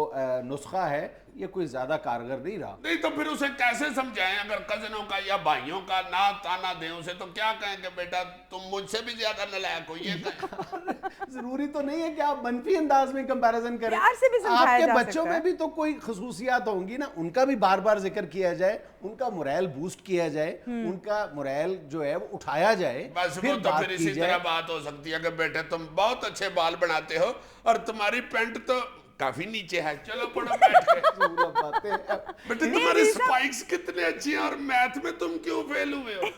नुस्खा है ये कोई ज्यादा कारगर नहीं रहा। नहीं तो फिर उसे कैसे समझाएं? अगर कजनों का या भाइयों का ना ताना दें उसे, तो क्या कहें कि बेटा तुम मुझसे भी ज्यादा नालायक हो, ये कहें? जरूरी तो नहीं है कि आप मनफी अंदाज में कंपैरिजन करें, प्यार से भी समझाया आपके जा बच्चों सकता है। में भी तो कोई खसूसियात होंगी ना, उनका भी बार बार जिक्र किया जाए, उनका मोरल बूस्ट किया जाए, उनका मोरल जो है वो उठाया जाए। बस वो तो फिर इसी तरह बात हो सकती है कि बेटे तुम बहुत अच्छे बाल बनाते हो और तुम्हारी पैंट तो काफी नीचे है, चलो पढ़ो बैठ के। बेटे तुम्हारी स्पाइक्स कितने अच्छी हैं और मैथ में तुम क्यों फेल हुए हो?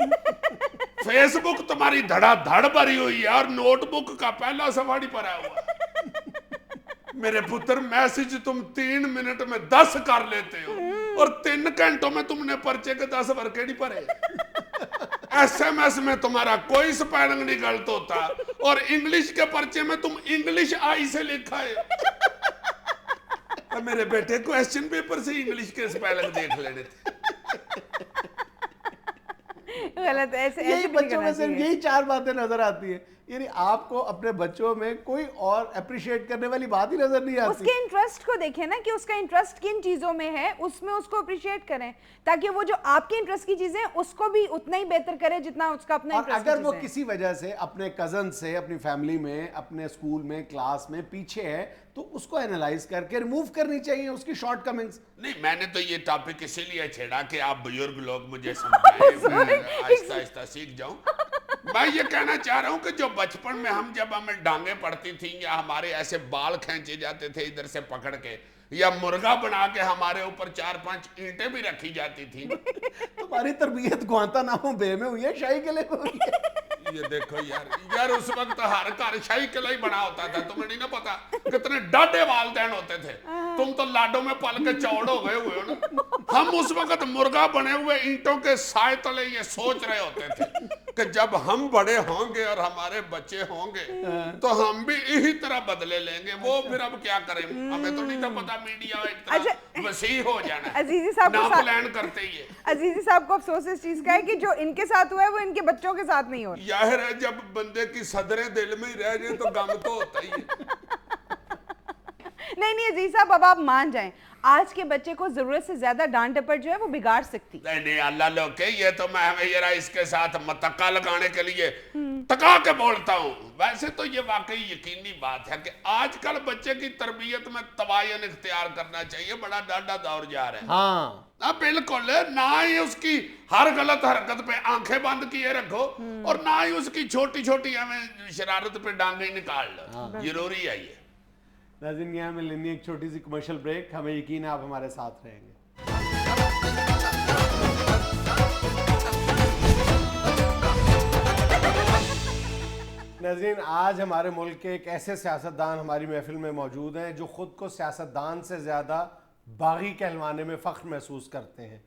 फेसबुक तुम्हारी धड़ाधड़ भरी हुई है और नोटबुक का पहला सफाड़ी पड़ा हुआ। मेरे पुत्र मैसेज तुम 3 मिनट में 10 कर लेते हो और 3 घंटों में तुमने पर्चे के 10 वर्के नहीं भरे। SMS में तुम्हारा कोई स्पेलिंग नहीं गलत होता और इंग्लिश के पर्चे में तुम इंग्लिश आई से लिखा है। मेरे बेटे क्वेश्चन पेपर से इंग्लिश के स्पेलिंग देख लेने थे। गलत, ऐसे यही बच्चों में सिर्फ यही 4 बातें नजर आती है, यानी आपको अपने बच्चों में कोई और अप्रिशिएट करने वाली बात ही नजर नहीं आती। उसके इंटरेस्ट को देखें ना कि उसका इंटरेस्ट किन चीजों में है, उसमें उसको अप्रिशिएट करें ताकि वो जो आपके इंटरेस्ट की चीजें हैं उसको भी उतना ही बेहतर करे जितना उसका अपना और अगर वो किसी वजह से अपने कजन से, अपनी फैमिली में, अपने स्कूल में, क्लास में पीछे है तो उसको एनालाइज करके रिमूव करनी चाहिए उसकी शॉर्टकमिंग्स। नहीं, मैंने तो ये टॉपिक इसीलिए छेड़ा कि आप बुजुर्ग लोग मुझे समझाएं, मैं आहिस्ता आहिस्ता सीख जाऊं। मैं ये कहना चाह रहा हूं कि जो बचपन में जब हमें डांगे पड़ती थी या हमारे ऐसे बाल खींचे जाते थे इधर से पकड़ के, या मुर्गा बना के हमारे ऊपर 4-5 ईंटें भी रखी जाती थी। तुम्हारी तरबियत गुआंतानामो बे में हुई है, शाही किले में हुई है। یہ دیکھو یار اس وقت ہر گھر شاہی قلعہ ہی بنا ہوتا تھا, تمہیں نہیں نا پتا کتنے ڈاڈے والدین ہوتے تھے, تم تو لاڈوں میں پل کے چوڑ ہو گئے ہوئے ہو نا. ہم اس وقت مرغا بنے ہوئے اینٹوں کے سائے تلے یہ سوچ رہے ہوتے تھے کہ جب ہم بڑے ہوں گے اور ہمارے بچے ہوں گے تو ہم بھی اسی طرح بدلے لیں گے. وہ پھر اب کیا کریں, ہمیں تو نہیں تو پتا میڈیا اتنا وسیع ہو جانا ہے, عزیزی صاحب نہ پلان کرتے ہی ہے. عزیزی صاحب کو افسوس اس چیز کا ہے کہ جو ان کے ساتھ ہوا ہے وہ ان کے بچوں کے ساتھ نہیں ہو رہا. ظاہر ہے جب بندے کی صدریں دل میں ہی رہ جائیں تو غم تو ہوتا ہی ہے. نہیں عزیز صاحب اب آپ مان جائیں, آج کے بچے کو ضرورت سے زیادہ ڈانٹ ڈپٹ جو ہے وہ بگاڑ سکتی. نہیں اللہ لوگ یہ تو میں ذرا اس کے ساتھ متقع لگانے کے لیے تکا کے بولتا ہوں. ویسے تو یہ واقعی یقینی بات ہے کہ آج کل بچے کی تربیت میں توازن اختیار کرنا چاہیے. بڑا ڈاڈا دور جا رہا ہے. ہاں بالکل, نہ ہی اس کی ہر غلط حرکت پہ آنکھیں بند کیے رکھو اور نہ ہی اس کی چھوٹی چھوٹی ہمیں شرارت پہ ڈانگیں نکال لو. ضروری ہے یہ. ناظرین یہ ہمیں لینی ایک چھوٹی سی کمرشل بریک. ہمیں یقین ہے آپ ہمارے ساتھ رہیں گے. ناظرین آج ہمارے ملک کے ایک ایسے سیاستدان ہماری محفل میں موجود ہیں جو خود کو سیاستدان سے زیادہ باغی کہلوانے میں فخر محسوس کرتے ہیں.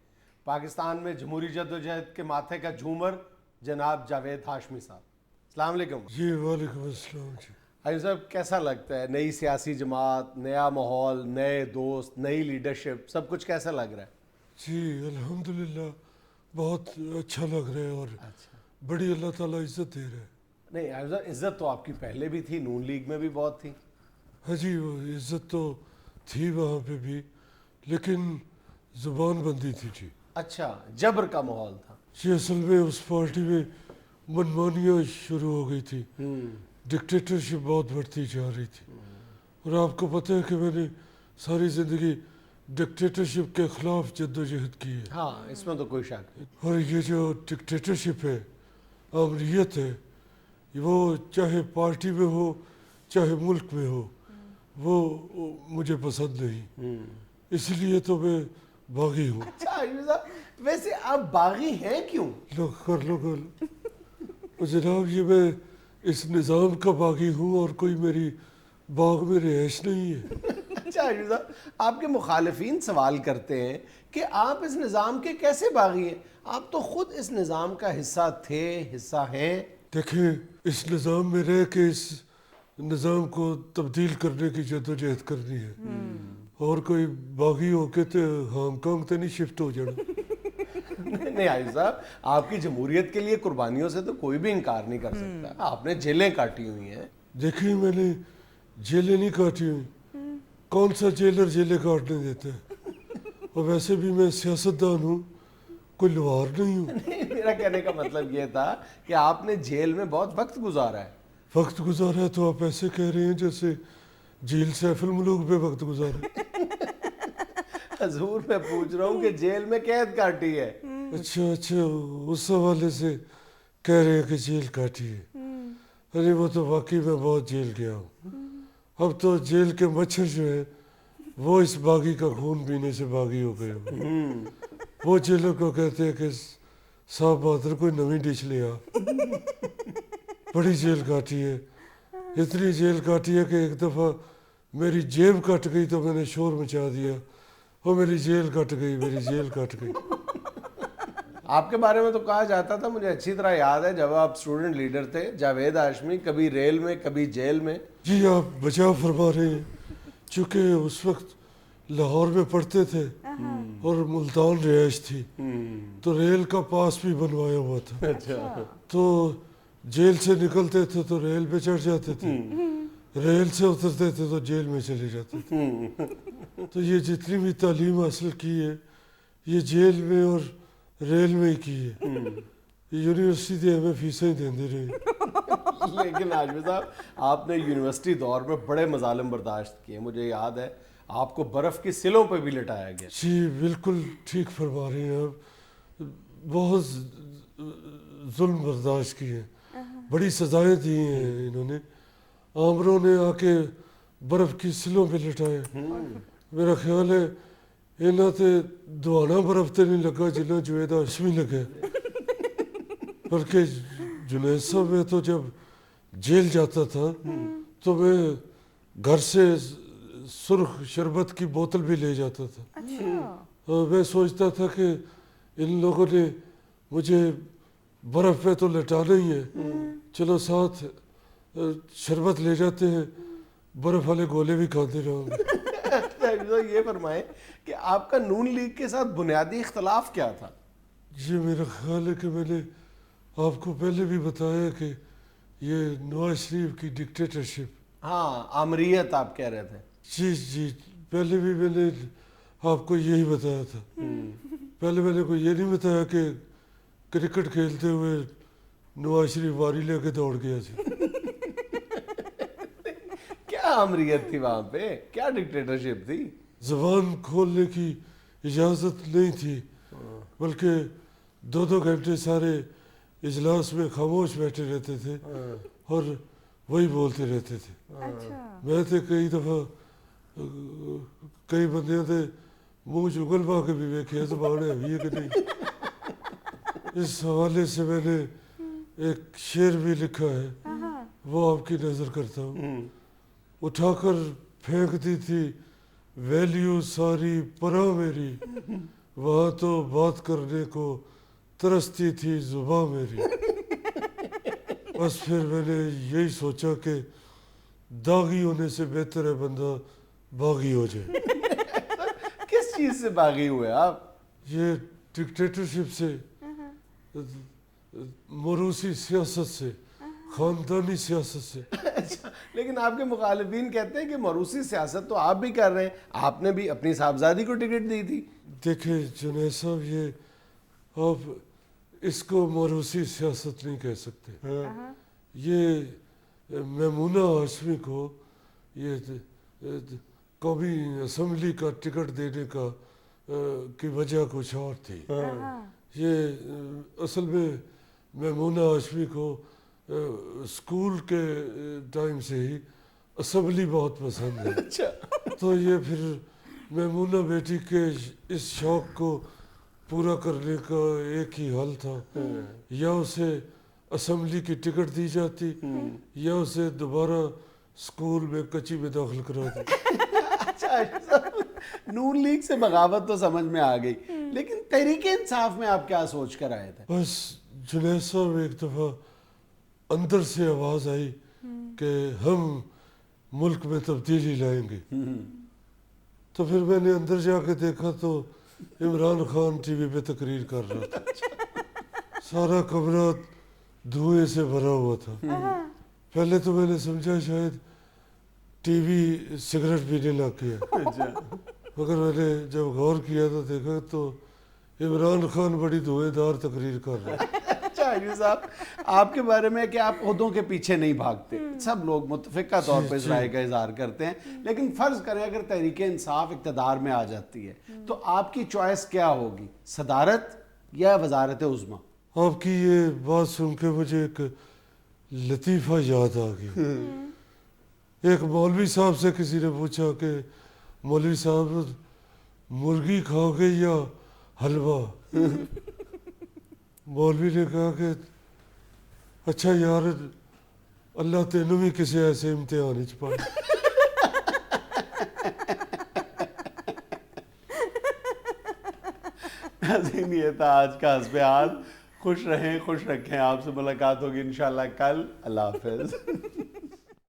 پاکستان میں جمہوری جدوجہد کے ماتھے کا جھومر جناب جاوید ہاشمی صاحب, السلام علیکم. جی وعلیکم السلام. جی حاجی صاحب کیسا لگتا ہے, نئی سیاسی جماعت, نیا ماحول, نئے دوست, نئی لیڈرشپ, سب کچھ کیسا لگ رہا ہے؟ جی الحمدللہ بہت اچھا لگ رہا ہے اور بڑی اللہ تعالیٰ عزت دے رہا ہے. نہیں حاجی صاحب عزت تو آپ کی پہلے بھی تھی, نون لیگ میں بھی بہت تھی. ہاں جی وہ عزت تو تھی وہاں پہ بھی, لیکن زبان بندی تھی. جی اچھا, جبر کا ماحول تھا. جی اصل میں اس پارٹی میں منمانیاں شروع ہو گئی تھی, ڈکٹیٹرشپ بہت بڑھتی جا رہی تھی. اور آپ کو پتہ ہے کہ میں نے ساری زندگی ڈکٹیٹرشپ کے خلاف جدوجہد کی ہے. ہاں اس میں تو کوئی شک نہیں. اور یہ جو ڈکٹیٹرشپ ہے, آمریت ہے, وہ چاہے پارٹی میں ہو چاہے ملک میں ہو, وہ مجھے پسند نہیں. اس لیے تو میں باغی ہوں. اچھا حاجی صاحب ویسے آپ باغی ہیں کیوں؟ کر لو گل. جناب یہ میں اس نظام کا باغی ہوں اور کوئی میری باغ میں رہائش نہیں ہے. اچھا حاجی صاحب آپ کے مخالفین سوال کرتے ہیں کہ آپ اس نظام کے کیسے باغی ہیں, آپ تو خود اس نظام کا حصہ تھے, حصہ ہیں. دیکھیں اس نظام میں رہ کے اس نظام کو تبدیل کرنے کی جدوجہد کرنی ہے, اور کوئی باغی ہو کے تو ہانگ کانگ تے نہیں شفٹ ہو جانا. نہیں حاجی صاحب آپ کی جمہوریت کے لیے قربانیوں سے تو کوئی بھی انکار نہیں کر سکتا. آپ نے جیلیں کاٹی ہوئی ہیں. دیکھیں میں نے جیلیں نہیں کاٹی ہوئی, کون سا جیلر جیلیں کاٹنے دیتا ہے, اور ویسے بھی میں سیاستدان ہوں, کوئی لوہار نہیں ہوں. میرا کہنے کا مطلب یہ تھا کہ آپ نے جیل میں بہت وقت گزارا ہے. وقت گزارا ہے تو آپ ایسے کہہ رہے ہیں جیسے جیل سیف الملوک پہ وقت گزارے. حضور میں پوچھ رہا ہوں کہ جیل میں قید کاٹی ہے. اچھا اس حوالے سے کہہ رہے ہیں کہ جیل کاٹی ہے. ارے وہ تو واقعی میں بہت جیل گیا ہوں. اب تو جیل کے مچھر جو ہے وہ اس باغی کا خون پینے سے باغی ہو گئے. وہ جیلوں کو کہتے ہیں کہ صاحب بہادر کوئی نئی ڈش لے آ. بڑی جیل کاٹی ہے, اتنی جیل کاٹی ہے کہ ایک دفعہ میری جیب کٹ گئی تو میں نے شور مچا دیا, وہ میری جیل کٹ گئی, میری جیل کٹ گئی. آپ کے بارے میں تو کہا جاتا تھا, مجھے اچھی طرح یاد ہے جب آپ اسٹوڈنٹ لیڈر تھے, جاوید ہاشمی کبھی ریل میں کبھی جیل میں. جی آپ بچاؤ فرما رہے ہیں, چونکہ اس وقت لاہور میں پڑھتے تھے اور ملتان رہائش تھی, تو ریل کا پاس بھی بنوایا ہوا تھا. تو جیل سے نکلتے تھے تو ریل پہ چڑھ جاتے تھے, ریل سے اترتے تھے تو جیل میں چلے جاتے تھے. تو یہ جتنی بھی تعلیم حاصل کی ہے یہ جیل میں اور ریل میں ہی کی ہے. یونیورسٹی دے ہمیں فیسیں دیندے رہے. لیکن ہاشمی صاحب آپ نے یونیورسٹی دور میں بڑے مظالم برداشت کیے, مجھے یاد ہے آپ کو برف کی سلوں پہ بھی لٹایا گیا. جی بالکل ٹھیک فرما رہے ہیں آپ, بہت ظلم برداشت کیے, بڑی سزائیں دی ہیں انہوں نے. آمروں نے آ کے برف کی سلوں پہ لٹائے. میرا خیال ہے انہاں تے دوانا برف تے نہیں لگا جنہاں جاوید ہاشمی لگا, بلکہ जुनैद साहब मैं तो जब जेल जाता था तो मैं घर से सुर्ख शरबत की बोतल भी ले जाता था। अच्छा मैं सोचता था कि इन लोगों ने मुझे बर्फ पे तो लटाना ही है, चलो साथ शरबत ले जाते हैं, बर्फ वाले गोले भी खाते रहोगे। तो ये फरमाएं कि आपका नून लीग के साथ बुनियादी इख्तलाफ क्या था? ये मेरा ख्याल है कि मैंने आपको पहले भी बताया कि ये नवाज शरीफ की डिक्टेटरशिप। हाँ, आमरीयत आप कह रहे थे। जी जी, पहले भी मैंने आपको यही बताया था। पहले मैंने को ये नहीं बताया कि क्रिकेट खेलते हुए नवाज शरीफ वारी लेके दौड़ गया जी। क्या आमरीयत थी वहां पे, क्या डिक्टेटरशिप थी? जबान खोलने की इजाज़त नहीं थी, बल्कि 2-2 घंटे सारे इजलास में खामोश बैठे रहते थे और वही बोलते रहते थे। अच्छा मैं तो कई दफ़ा कई बंदियां ते मुंह चुगल पा के भी वेखे जबान है भी है कि नहीं। इस हवाले से मैंने एक शेर भी लिखा है, वो आपकी नजर करता हूँ। उठाकर फेंकती थी वैल्यू सारी परा मेरी, वहाँ तो बात करने को तरसती थी जुबां मेरी। बस फिर मैंने यही सोचा कि दागी होने से बेहतर है बंदा बागी हो जाए। किस चीज से बागी हुए आप? ये डिक्टेटरशिप से, मोरूसी सियासत से, खानदानी सियासत से। अच्छा, लेकिन आपके मुखालिफिन कहते हैं कि मरूसी सियासत तो आप भी कर रहे हैं, आपने भी अपनी साहबजादी को टिकट दी थी। देखे जुनैद साहब, ये आप इसको मोरूसी सियासत नहीं कह सकते। ये मैमूना हाशमी को ये कौमी असम्बली का टिकट देने का की वजह कुछ और थी। ये असल में मैमूना हाशमी को स्कूल के टाइम से ही असम्बली बहुत पसंद है। अच्छा, तो ये फिर मैमूना बेटी के इस शौक को पूरा करने का एक ही हल था, या उसे असम्बली की टिकट दी जाती या उसे दोबारा स्कूल में कच्ची में दाखिल करा दी। अच्छा, नून लीग से बगावत तो समझ में आ गई, लेकिन तहरीके इंसाफ में आप क्या सोच कर आए थे? बस जुनैद साहब एक दफ़ा अंदर से आवाज़ आई कि हम मुल्क में तब्दीली लाएंगे। तो फिर मैंने अंदर जाके देखा तो इमरान खान टीवी पे तकरीर कर रहा था। सारा कमरा धुएं से भरा हुआ था। पहले तो मैंने समझा शायद टीवी सिगरेट पीने लग गया, मगर मैंने जब गौर किया तो देखा तो इमरान खान बड़ी धुएंधार तकरीर कर रहा है। अच्छा आयुष साहब, आपके बारे में कि आप ओहदों के पीछे नहीं भागते, सब लोग मुतफिका तौर पर इस राय का इजहार करते हैं, लेकिन फर्ज करें अगर तहरीके इंसाफ इक़्तिदार में आ जाती है तो आपकी चॉइस क्या होगी, सदारत या वजारत उज़्मा? आपकी ये बात सुन के मुझे एक लतीफ़ा याद आ गया। एक मौलवी साहब से किसी ने पूछा कि मौलवी साहब मुर्गी खाओगे या हलवा? मौलवी ने कहा कि अच्छा यार, अल्लाह तेनू भी किसी ऐसे इम्तिहान च पाए। नाज़रीन, ये था आज का हस्बे हाल। खुश रहें, खुश रखें। आपसे मुलाकात होगी इंशाल्लाह कल। अल्लाह हाफ़िज़।